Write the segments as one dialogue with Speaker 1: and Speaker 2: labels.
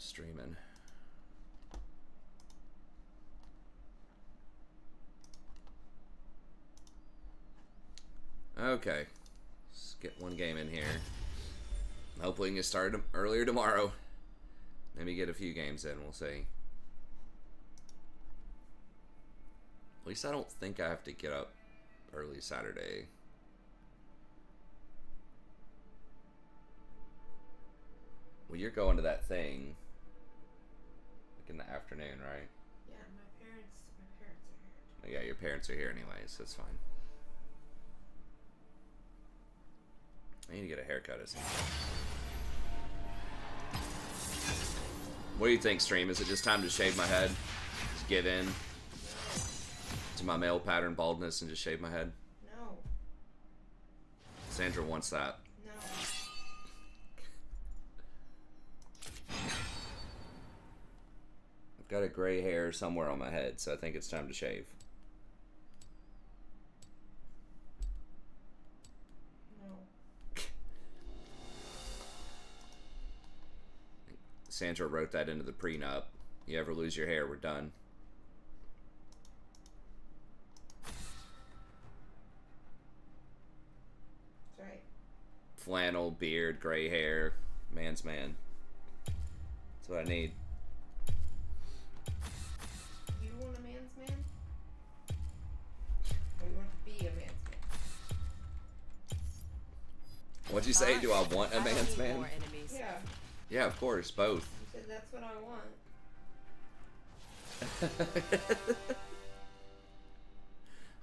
Speaker 1: streaming. Okay. Let's get one game in here. Hopefully we can get started earlier tomorrow. Maybe get a few games in, we'll see. At least I don't think I have to get up early Saturday. Well, you're going to that thing like in the afternoon, right?
Speaker 2: Yeah, my parents are here.
Speaker 1: Yeah, your parents are here anyways, so it's fine. I need to get a haircut or something. What do you think, stream? Is it just time to shave my head? Just give in to my male pattern baldness and just shave my head?
Speaker 2: No.
Speaker 1: Sandra wants that.
Speaker 2: No.
Speaker 1: I've got a gray hair somewhere on my head, so I think it's time to shave.
Speaker 2: No.
Speaker 1: Sandra wrote that into the prenup. You ever lose your hair, we're done.
Speaker 2: That's right.
Speaker 1: Flannel, beard, gray hair, man's man. That's what I need.
Speaker 2: You want a man's man? Or you want to be a man's man?
Speaker 1: What'd you say? Do I want a man's man?
Speaker 2: Yeah.
Speaker 1: Yeah, of course, both.
Speaker 2: You said that's what I want.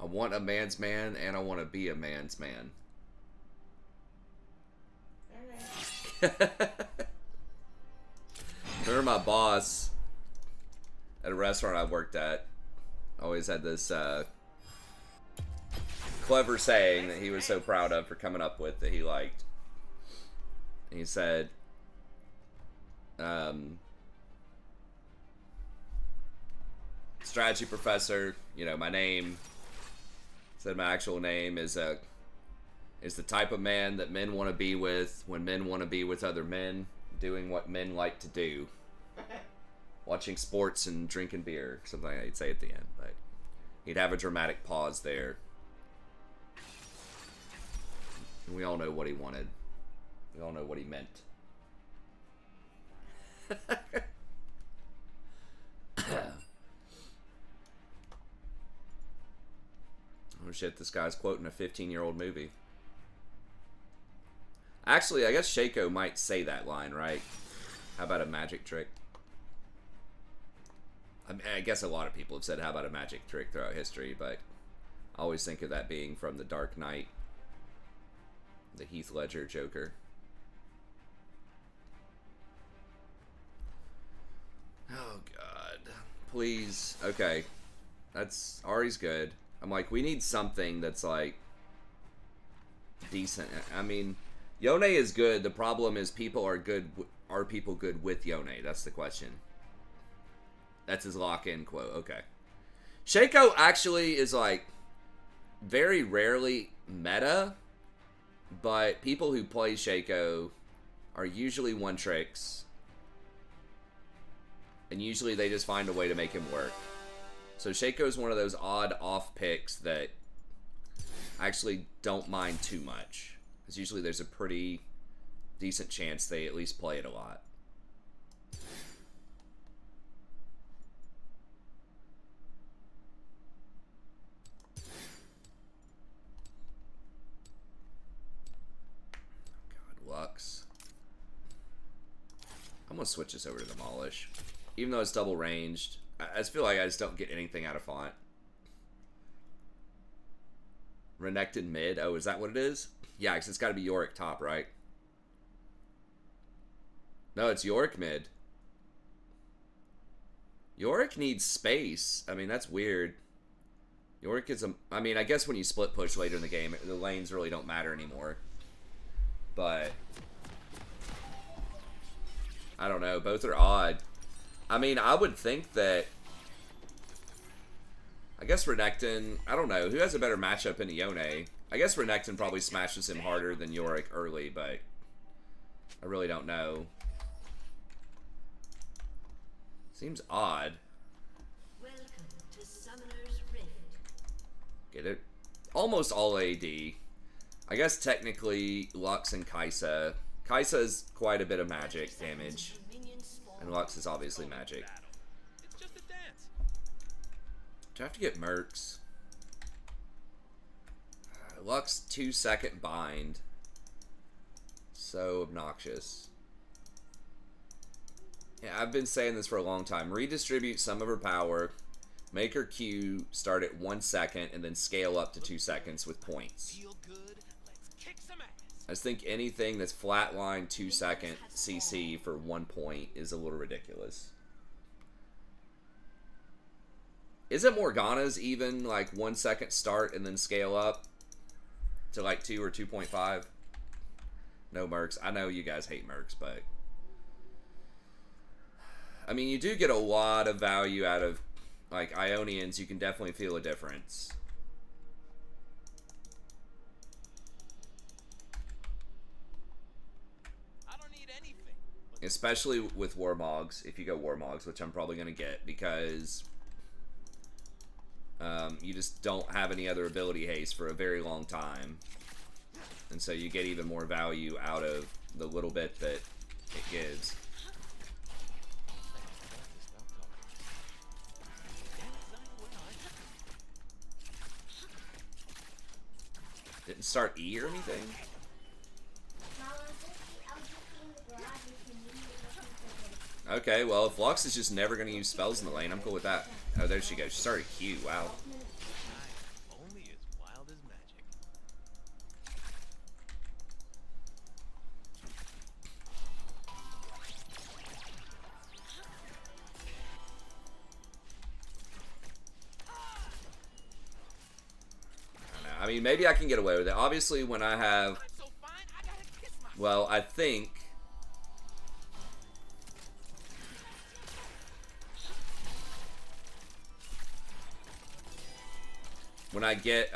Speaker 1: I want a man's man and I want to be a man's man.
Speaker 2: Alright.
Speaker 1: Remember my boss at a restaurant I worked at always had this clever saying that he was so proud of for coming up with that he liked. He said, strategy professor, you know, my name, said my actual name is the type of man that men want to be with when men want to be with other men, doing what men like to do. Watching sports and drinking beer, something I'd say at the end. But he'd have a dramatic pause there. And we all know what he wanted. We all know what he meant. Oh shit, this guy's quoting a 15-year-old movie. Actually, I guess Shaco might say that line, right? How about a magic trick? I mean, I guess a lot of people have said how about a magic trick throughout history, but I always think of that being from The Dark Knight. The Heath Ledger Joker. Oh god. Please. Okay. That's Ari's good. I'm like, we need something that's like decent. I mean, Yone is good. The problem is people are good. Are people good with Yone? That's the question. That's his lock-in quote. Okay. Shaco actually is like very rarely meta, but people who play Shaco are usually one tricks, and usually they just find a way to make him work. So Shaco is one of those odd off picks that I actually don't mind too much, because usually there's a pretty decent chance they at least play it a lot. God, Lux. I'm gonna switch this over to Demolish. Even though it's double ranged, I just feel like I just don't get anything out of font. Renekton mid. Oh, is that what it is? Yeah, because it's got to be Yorick top, right? No, it's Yorick mid. Yorick needs space. I mean, that's weird. Yorick is a... I mean, I guess when you split push later in the game, the lanes really don't matter anymore. But... I don't know. Both are odd. I mean, I would think that... I guess Renekton... I don't know. Who has a better matchup in Yone? I guess Renekton probably smashes him harder than Yorick early, but... I really don't know. Seems odd.
Speaker 3: Welcome to Summoner's Rift.
Speaker 1: Get it? Almost all AD. I guess technically Lux and Kaisa. Kaisa is quite a bit of magic damage. And Lux is obviously magic.
Speaker 4: It's just a dance.
Speaker 1: Do I have to get Mercs? Lux 2-second bind. So obnoxious. Yeah, I've been saying this for a long time. Redistribute some of her power. Make her Q start at 1 second and then scale up to 2 seconds with points.
Speaker 4: Feel good. Let's kick some ass.
Speaker 1: I just think anything that's flatline 2-second CC for 1 point is a little ridiculous. Isn't Morgana's even like 1 second start and then scale up to like 2 or 2.5? No Mercs. I know you guys hate Mercs, but I mean, you do get a lot of value out of like Ionians. You can definitely feel a difference.
Speaker 4: I don't need anything.
Speaker 1: Especially with Warmogs, if you go Warmogs, which I'm probably going to get, because you just don't have any other ability haste for a very long time. And so you get even more value out of the little bit that it gives. Didn't start E or anything? Okay, well, if Lux is just never going to use spells in the lane, I'm cool with that. Oh, there she goes. She started Q. Wow.
Speaker 4: Only as wild as magic.
Speaker 1: I mean, maybe I can get away with it. Obviously, when I have...
Speaker 4: I'm so fine, I gotta kiss my
Speaker 1: Well, I think... when I get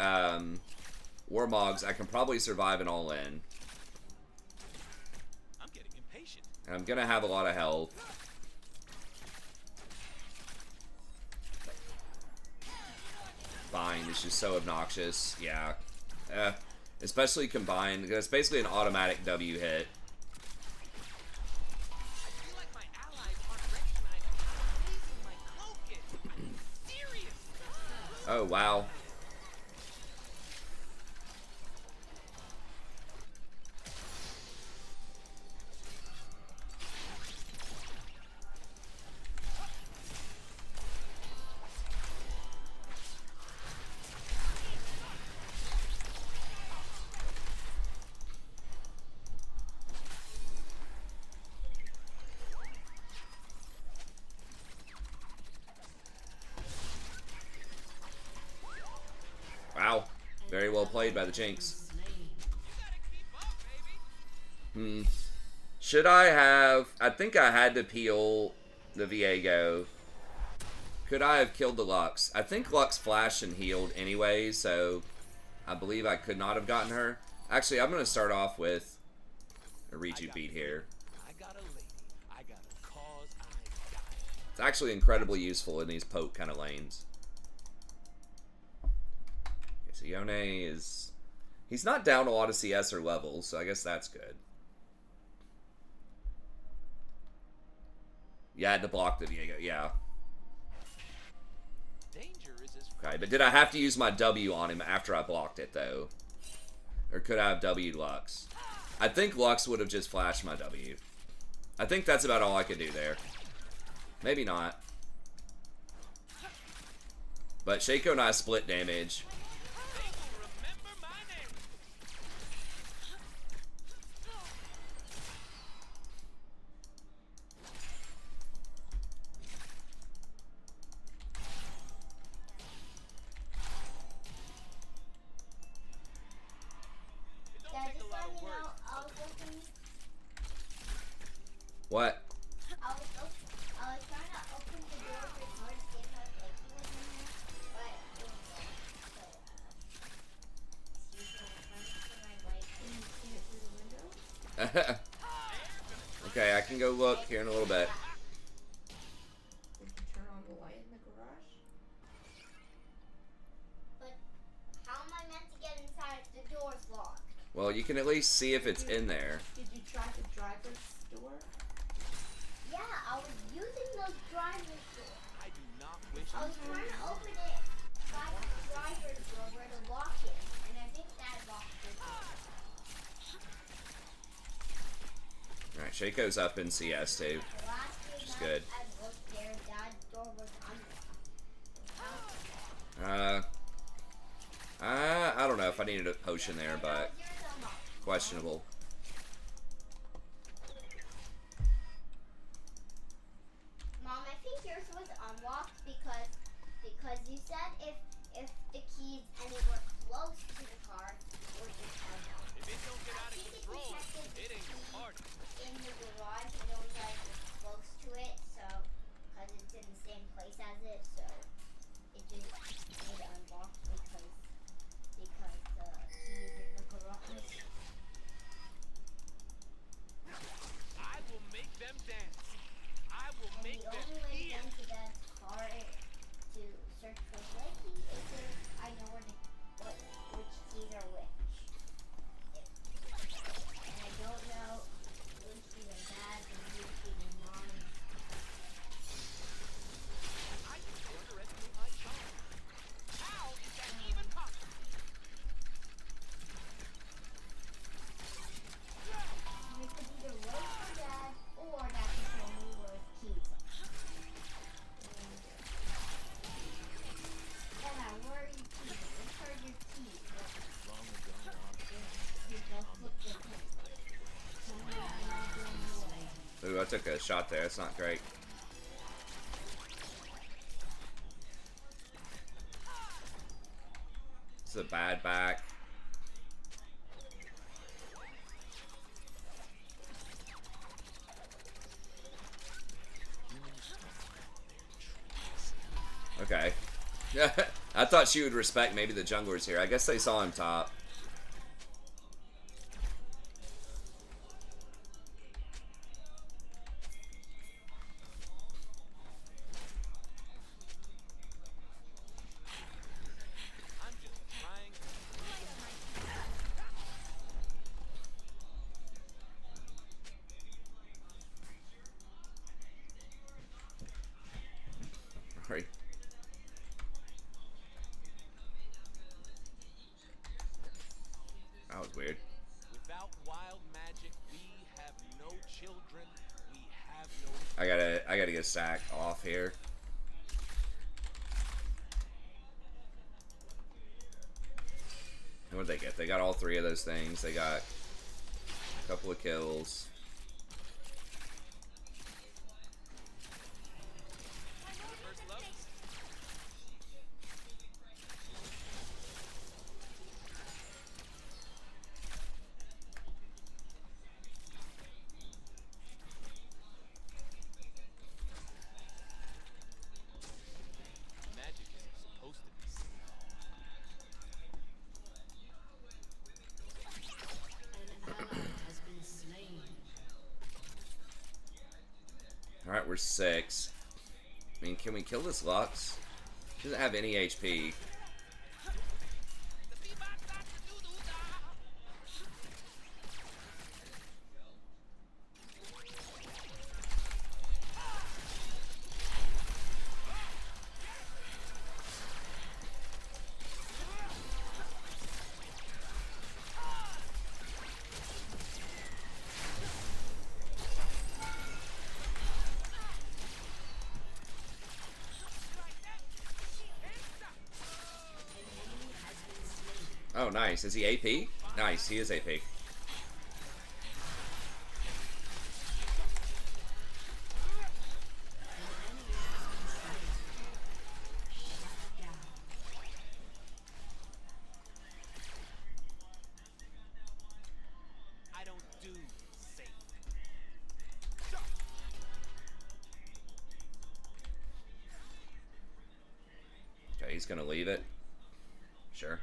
Speaker 1: Warmogs, I can probably survive an all-in.
Speaker 4: I'm getting impatient.
Speaker 1: And I'm going to have a lot of health. Bind is just so obnoxious. Yeah. Especially combined, because it's basically an automatic W hit.
Speaker 4: I feel like my allies aren't recognizing how amazing my cloak is. I'm serious.
Speaker 1: Oh, wow. Wow. Very well played by the Jinx.
Speaker 4: You gotta keep up, baby.
Speaker 1: Should I have... I think I had to peel the Viego. Could I have killed the Lux? I think Lux flashed and healed anyway, so I believe I could not have gotten her. Actually, I'm going to start off with a Reju beat here.
Speaker 4: I got a lady. I got a cause. I got it.
Speaker 1: It's actually incredibly useful in these poke kind of lanes. Okay, so Yone is... He's not down a lot of CS or levels, so I guess that's good. Yeah, I had to block the Viego, yeah.
Speaker 4: Danger is as
Speaker 1: Okay, but did I have to use my W on him after I blocked it, though? Or could I have W'd Lux? I think Lux would have just flashed my W. I think that's about all I could do there. Maybe not. But Shaco and I split damage.
Speaker 4: they will remember my name. It don't take a lot of words.
Speaker 1: What?
Speaker 5: I was trying to open the door of the car to see if I was like in there, but
Speaker 1: Okay, I can go look here in a little bit. Well, you can at least see if it's in there.
Speaker 2: Did you try the driver's door?
Speaker 5: Yeah, I was using those drivers door.
Speaker 4: I do not wish
Speaker 5: I was trying to open it by the driver's door where the lock is, and I think that locked the door.
Speaker 1: Alright, Shaco's up in CS too.
Speaker 5: The last few
Speaker 1: Which is
Speaker 5: nights
Speaker 1: good.
Speaker 5: I looked there, that door was unlocked.
Speaker 1: I don't know if I needed a potion there, but
Speaker 5: Yours unlocked.
Speaker 1: questionable.
Speaker 5: Mom, I think yours was unlocked because you said if the keys anywhere close to the car were just unlocked.
Speaker 4: If it don't get out of
Speaker 5: I think
Speaker 4: control,
Speaker 5: it detected
Speaker 4: it ain't
Speaker 5: the
Speaker 4: a
Speaker 5: key
Speaker 4: party.
Speaker 5: in the garage and it was like close to it, so because it's in the same place as it, so it just made it unlocked because the key is in the garage.
Speaker 4: I will make them dance. I will
Speaker 5: And
Speaker 4: make
Speaker 5: the
Speaker 4: them
Speaker 5: only way to
Speaker 4: hear.
Speaker 5: get into that car to search for Blakey is if I know which keys are which. And I don't know which keys are bad and which keys are mine.
Speaker 4: I think they underestimate my charm. How is that even possible?
Speaker 5: And it could either which are bad or that could tell me where his keys are. Emma, where are your keys? Which are your keys? You both look different.
Speaker 1: Ooh, I took a shot there. That's not great. This is a bad back. Okay. I thought she would respect maybe the junglers here. I guess they saw him top.
Speaker 4: I'm just trying to
Speaker 1: Right. That was weird.
Speaker 4: Without wild magic, we have no children. We have no.
Speaker 1: I gotta get Sack off here. What did they get? They got all three of those things. They got a couple of kills.
Speaker 4: First love. Magic is supposed to be safe.
Speaker 3: An ally has been slain.
Speaker 1: Alright, we're 6. I mean, can we kill this Lux? She doesn't have any HP. Oh, nice. Is he AP? Nice, he is AP.
Speaker 4: I don't do safe.
Speaker 1: Okay, he's gonna leave it. Sure.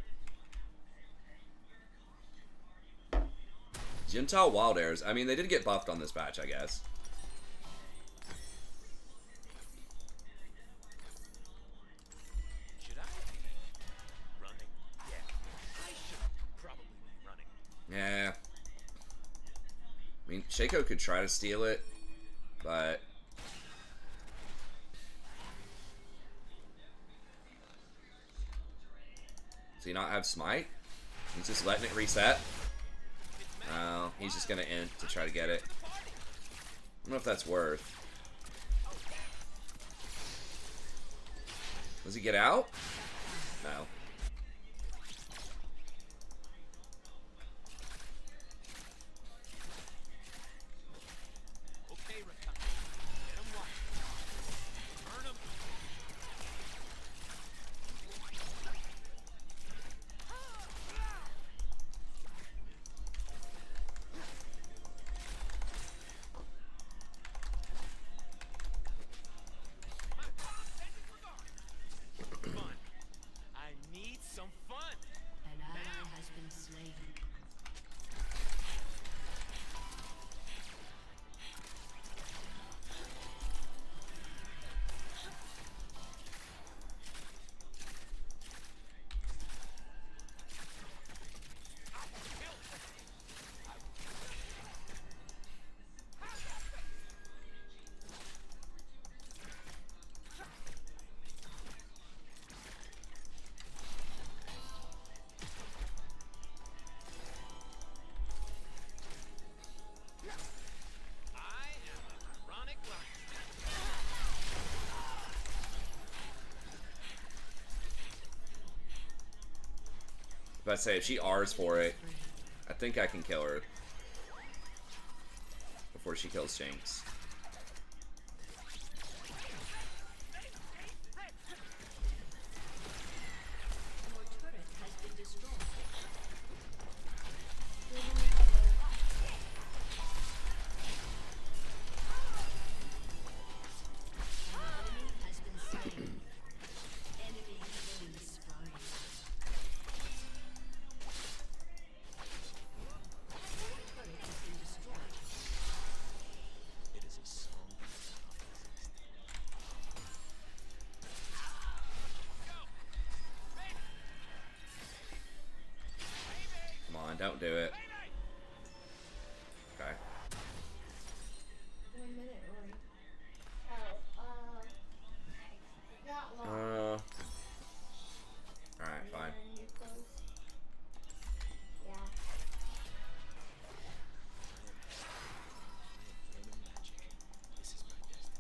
Speaker 1: Gentile Wild Airs. I mean, they did get buffed on this patch, I guess.
Speaker 4: Should I be running? Yeah, I should probably be running.
Speaker 1: Yeah. I mean, Shaco could try to steal it, but... Does he not have smite? He's just letting it reset? Oh, he's just gonna end to try to get it. I don't know if that's worth. Does he get out? No.
Speaker 4: Okay, Rakan. Get him right. Burn him. Fun. I need some fun.
Speaker 3: An ally has been slain.
Speaker 4: I am a chronic liar.
Speaker 1: If I say if she R's for it, I think I can kill her before she kills Jinx.
Speaker 3: Your turret has been destroyed. Enemy has been slain. Enemy killing spree. Your turret has been destroyed.
Speaker 4: It is a song.
Speaker 1: Come on, don't do it. Okay.
Speaker 2: 1 minute, Rory.
Speaker 5: Not long.
Speaker 1: Alright, fine.
Speaker 5: And you're close. Yeah.
Speaker 4: Learning magic. This is my destiny.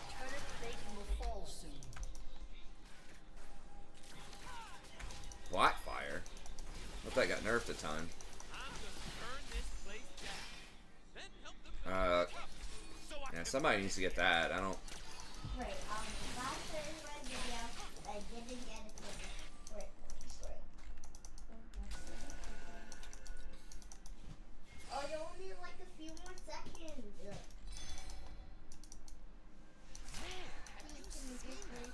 Speaker 3: Turret plating will fall soon.
Speaker 1: Black fire? Hope that got nerfed a ton.
Speaker 4: I'm gonna burn this place down. Then help them so I
Speaker 1: Yeah,
Speaker 4: can
Speaker 1: somebody needs to get that. I don't...
Speaker 5: Wait, last certified video, I didn't get it for the wait. Oh, you only like a few more seconds. Please, can you just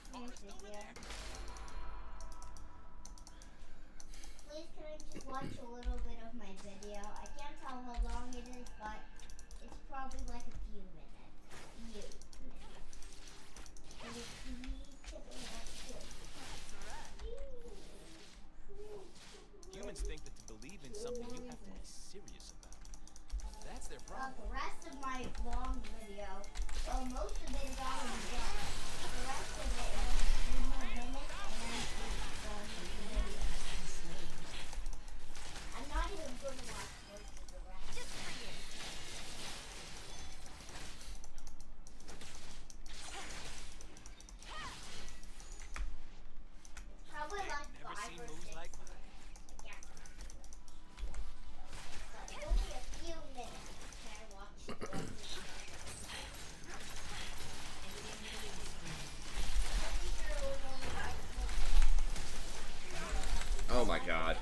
Speaker 5: finish this video? Please, can I just watch a little bit of my video? I can't tell how long it is, but it's probably like a few minutes. Can you please get me that shit?
Speaker 4: Humans think that to believe in something you have to be serious about. That's their problem.
Speaker 5: The rest of my long video, well, most of it is already done. The rest of it is a few more minutes, and then it's done with the video. I'm not even going to watch most of the rest.
Speaker 4: Just for you.
Speaker 5: It's probably like
Speaker 4: Never
Speaker 5: 5
Speaker 4: seen
Speaker 5: or
Speaker 4: moves
Speaker 5: 6
Speaker 4: like mine.
Speaker 5: minutes. I can't remember. So it's only a few minutes. Can I watch the rest of the video? Pretty sure it was only 5 minutes.
Speaker 1: Oh my god.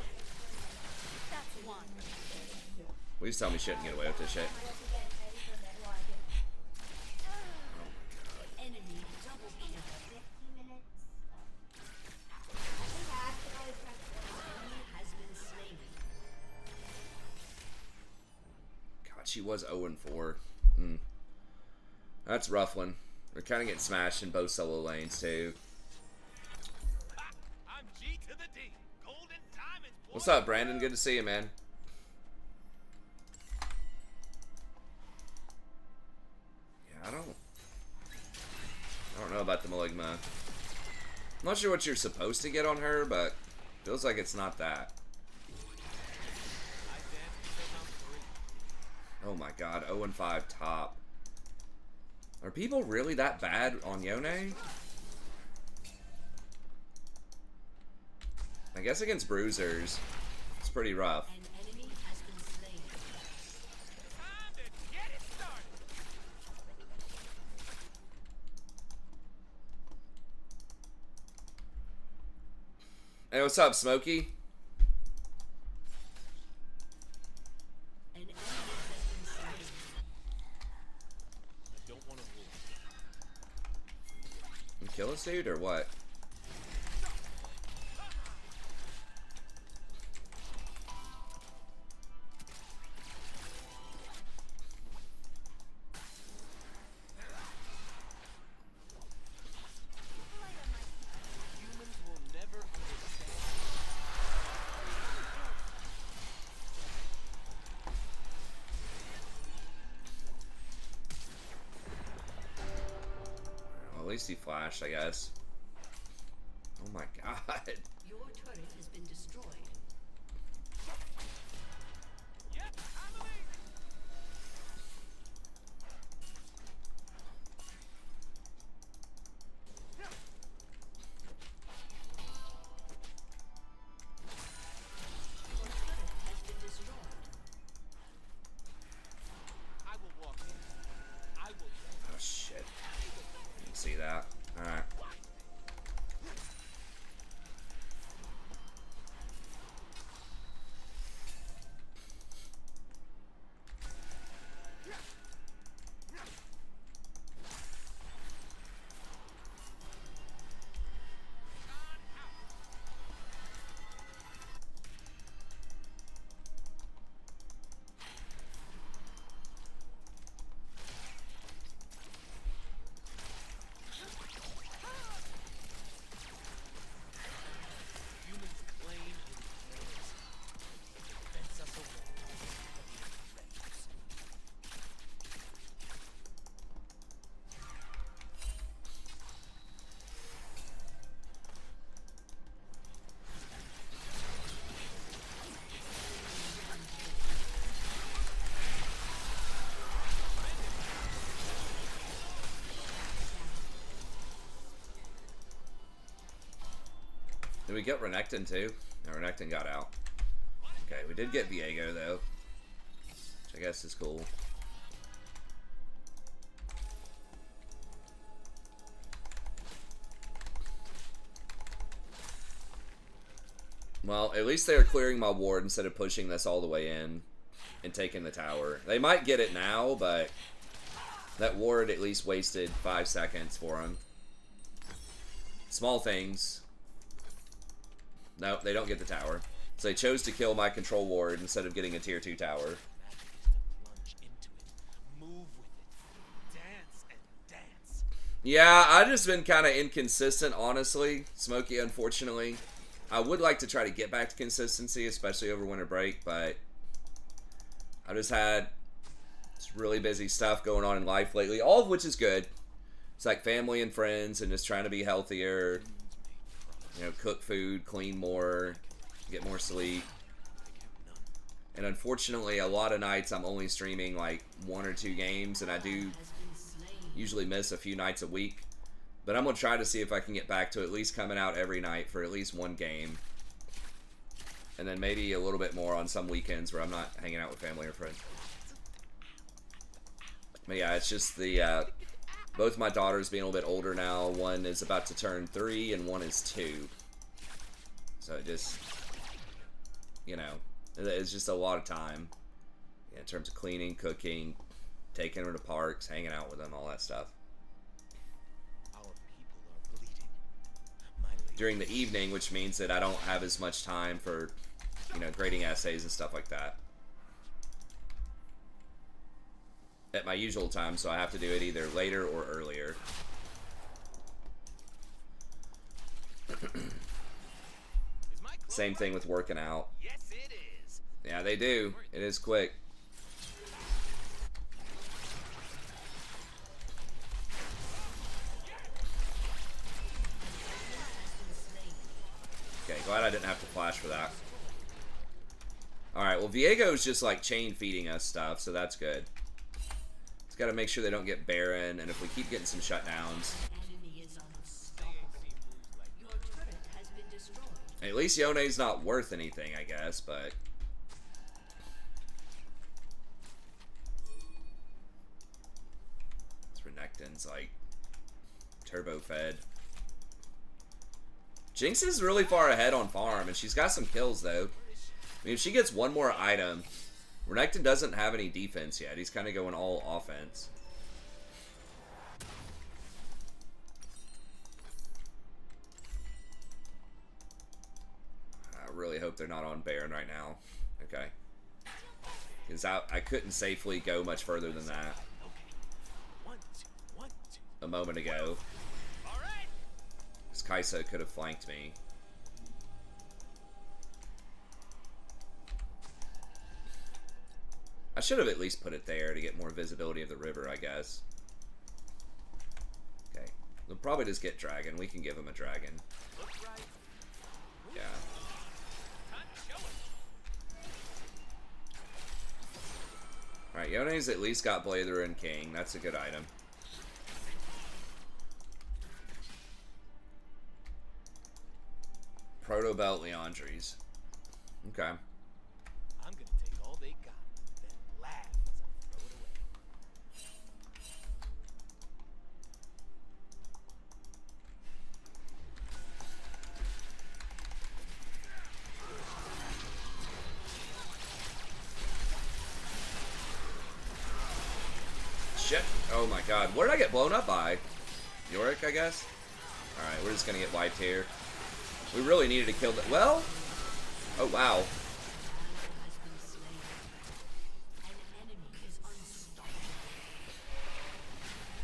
Speaker 4: That's one.
Speaker 1: Please tell me shit and get away with this shit.
Speaker 5: Once again, ready for Bedwars.
Speaker 3: Enemy double kill.
Speaker 5: 50 minutes. I think I accidentally pressed
Speaker 3: Enemy has been slain.
Speaker 1: God, she was 0-4. That's rough one. We're kind of getting smashed in both solo lanes, too.
Speaker 4: I'm G to the D. Golden diamonds, boy.
Speaker 1: What's up, Brandon? Good to see you, man. Yeah, I don't know about the Maligma. I'm not sure what you're supposed to get on her, but feels like it's not that. Oh my god, 0-5 top. Are people really that bad on Yone? I guess against bruisers, it's pretty rough.
Speaker 3: An enemy has been slain.
Speaker 4: Time to get it started.
Speaker 1: Hey, what's up, Smokey?
Speaker 3: An enemy has been slain.
Speaker 4: I don't want to rule.
Speaker 1: You kill this dude or what?
Speaker 4: Humans will never understand.
Speaker 1: Well, at least he flashed, I guess. Oh my god.
Speaker 3: Your turret has been destroyed.
Speaker 4: Yep, I'm amazing.
Speaker 3: Your turret has been destroyed.
Speaker 4: I will walk in. I will.
Speaker 1: Oh shit. Didn't see that. Alright.
Speaker 4: Humans claim independence. They fence us away.
Speaker 1: Did we get Renekton too? No, Renekton got out. Okay, we did get Viego though. Which I guess is cool. Well, at least they're clearing my ward instead of pushing this all the way in and taking the tower. They might get it now, but that ward at least wasted 5 seconds for them. Small things. No, they don't get the tower. So they chose to kill my control ward instead of getting a tier 2 tower.
Speaker 4: Magic is to plunge into it, move with it, dance and dance.
Speaker 1: Yeah, I've just been kind of inconsistent, honestly. Smokey, unfortunately. I would like to try to get back to consistency, especially over winter break, but I just had really busy stuff going on in life lately, all of which is good. It's like family and friends and just trying to be healthier, you know, cook food, clean more, get more sleep. And unfortunately, a lot of nights I'm only streaming like 1 or 2 games, and I do
Speaker 3: Has been slain.
Speaker 1: usually miss a few nights a week. But I'm going to try to see if I can get back to at least coming out every night for at least 1 game. And then maybe a little bit more on some weekends where I'm not hanging out with family or friends. But yeah, it's just the, both my daughters being a little bit older now. One is about to turn 3 and one is 2. So it just, you know, it's just a lot of time in terms of cleaning, cooking, taking them to parks, hanging out with them, all that stuff.
Speaker 4: Our people are bleeding. My lady.
Speaker 1: During the evening, which means that I don't have as much time for, you know, grading essays and stuff like that. at my usual time, so I have to do it either later or earlier. Same thing with working out.
Speaker 4: Yes, it is.
Speaker 1: Yeah, they do. It is quick. Okay, glad I didn't have to flash for that. Alright, well, Viego's just, like, chain feeding us stuff, so that's good. Just gotta make sure they don't get Baron, and if we keep getting some shutdowns.
Speaker 3: Enemy is unstoppable. Your turret has been destroyed.
Speaker 1: At least Yone's not worth anything, I guess, but... This Renekton's, like, turbo-fed. Jinx is really far ahead on farm, and she's got some kills, though. I mean, if she gets one more item... Renekton doesn't have any defense yet. He's kind of going all offense. I really hope they're not on Baron right now. Okay. Because I couldn't safely go much further than that a moment ago. Because Kai'Sa could have flanked me. I should have at least put it there to get more visibility of the river, I guess. Okay. We'll probably just get dragon. We can give him a dragon. Yeah. Alright, Yone's at least got Blather and King. That's a good item. Proto Belt Leandries. Okay.
Speaker 4: I'm gonna take all they got, then laugh as I throw it away.
Speaker 1: Shit. Oh my god. What did I get blown up by? Yorick, I guess? Alright, we're just gonna get wiped here. We really needed to kill that. Well... Oh, wow.
Speaker 3: Has been slain. An enemy is unstoppable.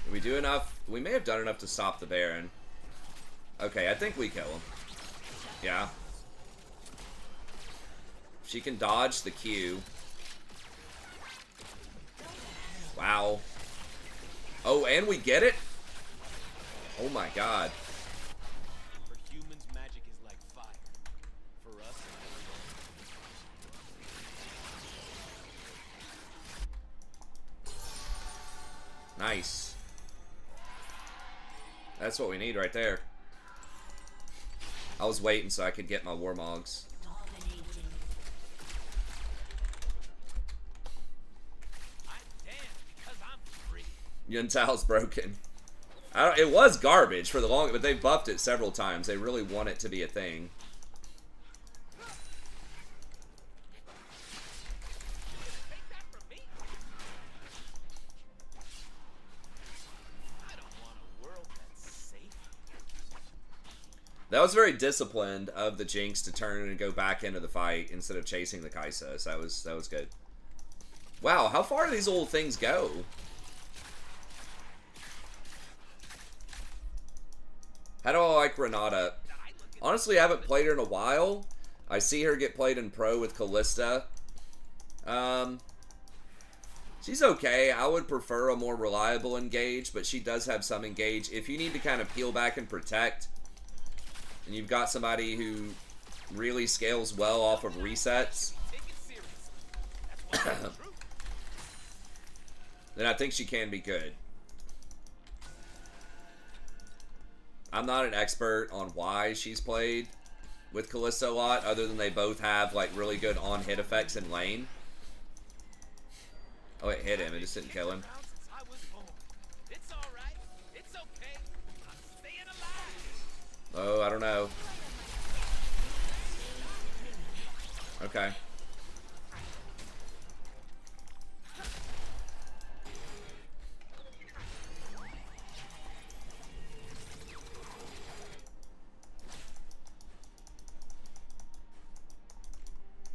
Speaker 1: Did we do enough? We may have done enough to stop the Baron. Okay, I think we kill him. Yeah. She can dodge the Q. Wow. Oh, and we get it? Oh my god.
Speaker 4: For humans, magic is like fire. For us,
Speaker 1: Nice. That's what we need right there. I was waiting so I could get my Warmogs.
Speaker 3: Dominating.
Speaker 4: I dance because I'm free.
Speaker 1: Yuntao's broken. It was garbage for the long, but they've buffed it several times. They really want it to be a thing.
Speaker 4: Take that from me. I don't want a world that's safe.
Speaker 1: That was very disciplined of the Jinx to turn and go back into the fight instead of chasing the Kai'Sa. So that was good. Wow, how far do these old things go? How do I like Renata? Honestly, I haven't played her in a while. I see her get played in Pro with Callista. She's okay. I would prefer a more reliable engage, but she does have some engage. If you need to kind of peel back and protect, and you've got somebody who really scales well off of resets,
Speaker 4: Take it seriously. That's why it's true.
Speaker 1: then I think she can be good. I'm not an expert on why she's played with Callisto a lot, other than they both have like really good on-hit effects in lane. Oh, it hit him. It just didn't kill him.
Speaker 4: Around since I was born. It's all right. It's okay. I'm staying alive.
Speaker 1: Oh, I don't know. Okay.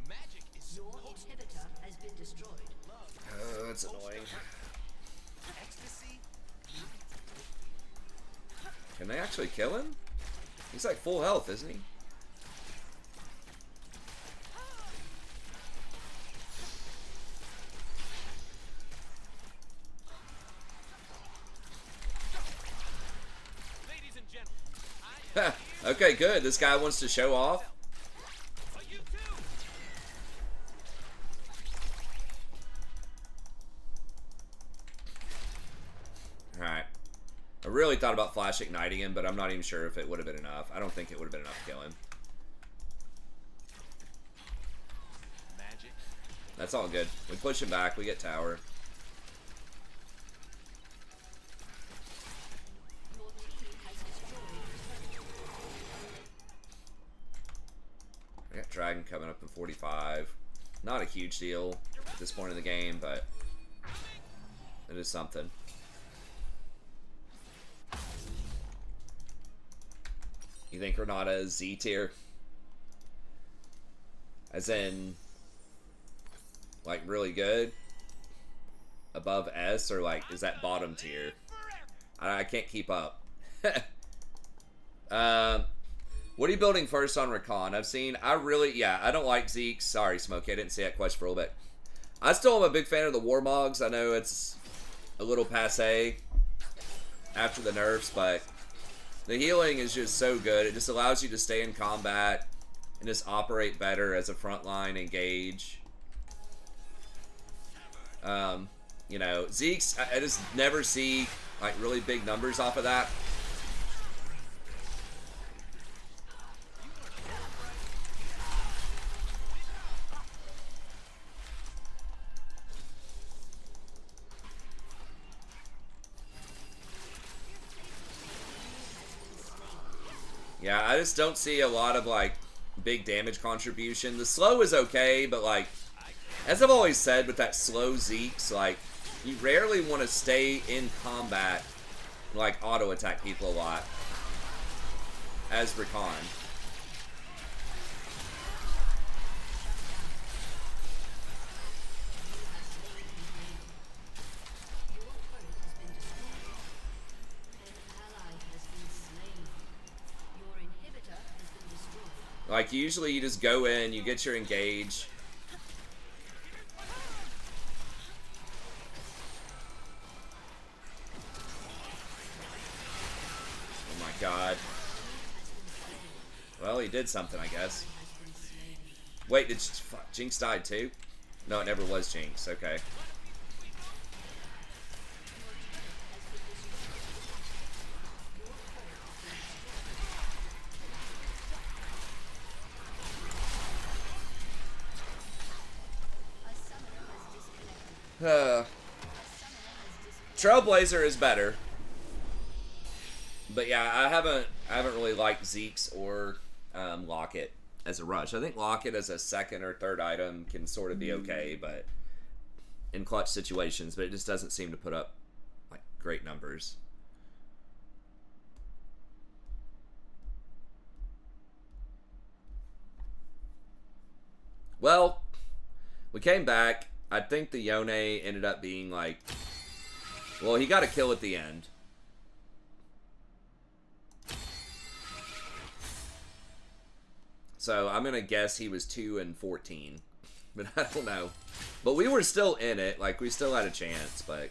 Speaker 4: Magic is
Speaker 3: Your inhibitor has been destroyed.
Speaker 1: That's annoying. Can they actually kill him? He's like full health, isn't he?
Speaker 4: Ladies and gentlemen, I am
Speaker 1: Okay, good. This guy wants to show off.
Speaker 4: for you too.
Speaker 1: Alright. I really thought about flash igniting him, but I'm not even sure if it would have been enough. I don't think it would have been enough to kill him.
Speaker 4: Magic.
Speaker 1: That's all good. We push him back. We get tower.
Speaker 3: Your team has destroyed.
Speaker 1: I got Dragon coming up in 45. Not a huge deal at this point in the game, but it is something. You think Renata is Z tier? As in, like, really good? Above S? Or, like, is that bottom tier? I can't keep up. What are you building first on Recon? I don't like Zeke. Sorry, Smokey, I didn't see that question for a little bit. I still am a big fan of the Warmogs. I know it's a little passe after the nerfs, but the healing is just so good. It just allows you to stay in combat and just operate better as a frontline engage. You know, Zeke's, I just never see like really big numbers off of that. Yeah, I just don't see a lot of, like, big damage contribution. The slow is okay, but, like, as I've always said with that slow Zeke's, like, you rarely want to stay in combat, like, auto-attack people a lot. As Recon. Like, usually you just go in, you get your engage. Oh my god. Well, he did something, I guess. Wait, did Jinx died too? No, it never was Jinx. Okay. Trailblazer is better, but yeah, I haven't really liked Zeke's or Locket as a rush. I think Locket as a second or third item can sort of be okay, but in clutch situations, but it just doesn't seem to put up like great numbers. Well, we came back. I think the Yone ended up being like, well, he got a kill at the end. So I'm going to guess he was 2 and 14. But I don't know. But we were still in it. Like, we still had a chance, but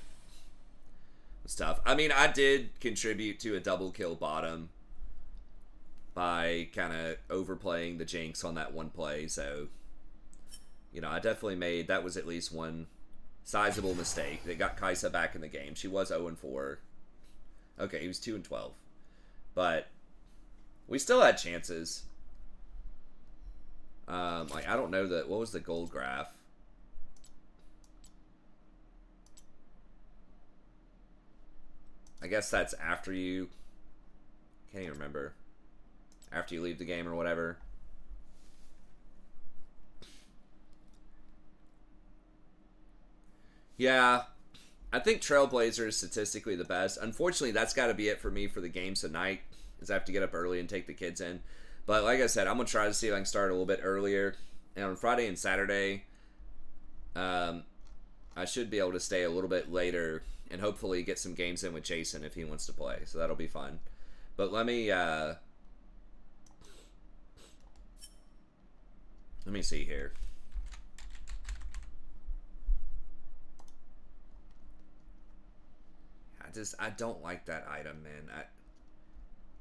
Speaker 1: it's tough. I mean, I did contribute to a double kill bottom by kind of overplaying the Jinx on that one play, so you know, I definitely made, that was at least one sizable mistake that got Kaisa back in the game. She was 0 and 4. Okay, he was 2 and 12. But we still had chances. Like, I don't know what was the gold graph? I guess that's after you, can't even remember. After you leave the game or whatever. Yeah, I think Trailblazer is statistically the best. Unfortunately, that's got to be it for me for the games tonight, is I have to get up early and take the kids in. But like I said, I'm going to try to see if I can start a little bit earlier. And on Friday and Saturday, I should be able to stay a little bit later and hopefully get some games in with Jason if he wants to play. So that'll be fun. But let me see here. I don't like that item, man.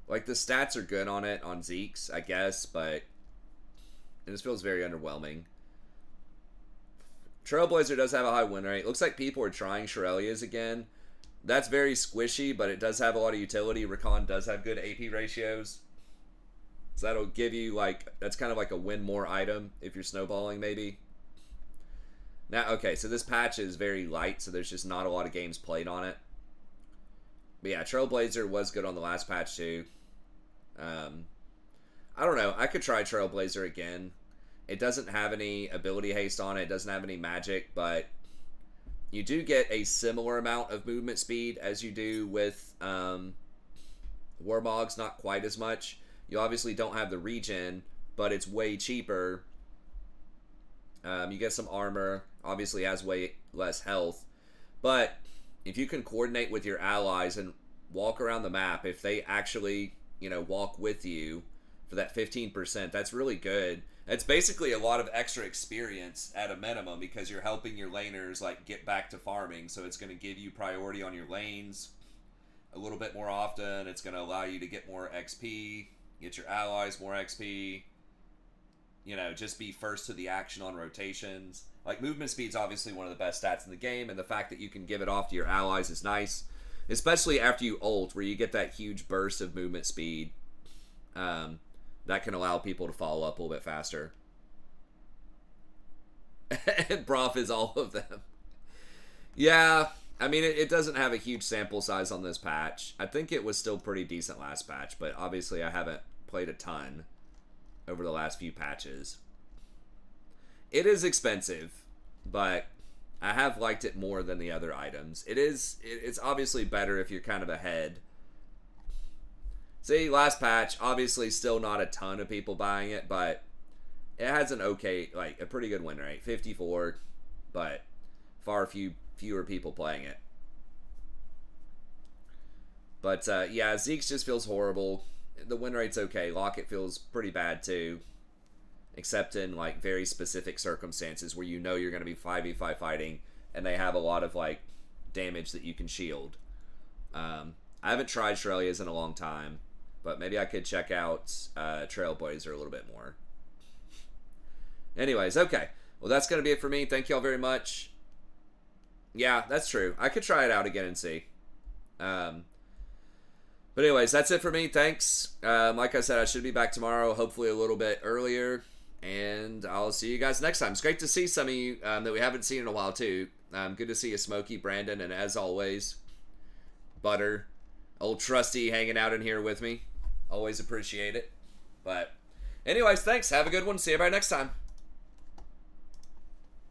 Speaker 1: Like, the stats are good on it, on Zeke's, I guess, but it just feels very underwhelming. Trailblazer does have a high win rate. Looks like people are trying Shirelia's again. That's very squishy, but it does have a lot of utility. Rakan does have good AP ratios. So that'll give you, like, that's kind of like a win more item if you're snowballing, maybe. Now, okay, so this patch is very light, so there's just not a lot of games played on it. But yeah, Trailblazer was good on the last patch, too. I don't know. I could try Trailblazer again. It doesn't have any ability haste on it. It doesn't have any magic, but you do get a similar amount of movement speed as you do with Warmogs, not quite as much. You obviously don't have the regen, but it's way cheaper. You get some armor, obviously has way less health. But if you can coordinate with your allies and walk around the map, if they actually, you know, walk with you for that 15%, that's really good. It's basically a lot of extra experience at a minimum because you're helping your laners like get back to farming, so it's going to give you priority on your lanes a little bit more often. It's going to allow you to get more XP, get your allies more XP, you know, just be first to the action on rotations. Like, movement speed's obviously one of the best stats in the game, and the fact that you can give it off to your allies is nice, especially after you ult, where you get that huge burst of movement speed. That can allow people to follow up a little bit faster. And Broth is all of them. Yeah, I mean, it doesn't have a huge sample size on this patch. I think it was still pretty decent last patch, but obviously I haven't played a ton over the last few patches. It is expensive, but I have liked it more than the other items. It's obviously better if you're kind of ahead. See, last patch, obviously still not a ton of people buying it, but it has an okay, like, a pretty good win rate. 54, but fewer people playing it. But, yeah, Zeke's just feels horrible. The win rate's okay. Locket feels pretty bad, too. Except in, like, very specific circumstances where you know you're going to be 5v5 fighting, and they have a lot of, like, damage that you can shield. I haven't tried Shirelia's in a long time, but maybe I could check out Trailblazer a little bit more. Anyways, okay. Well, that's going to be it for me. Thank you all very much. Yeah, that's true. I could try it out again and see. But anyways, that's it for me. Thanks. Like I said, I should be back tomorrow, hopefully a little bit earlier. And I'll see you guys next time. It's great to see some of you that we haven't seen in a while, too. Good to see you, Smokey, Brandon, and as always, Butter. Old Trusty hanging out in here with me. Always appreciate it. But anyways, thanks. Have a good one. See you everybody next time.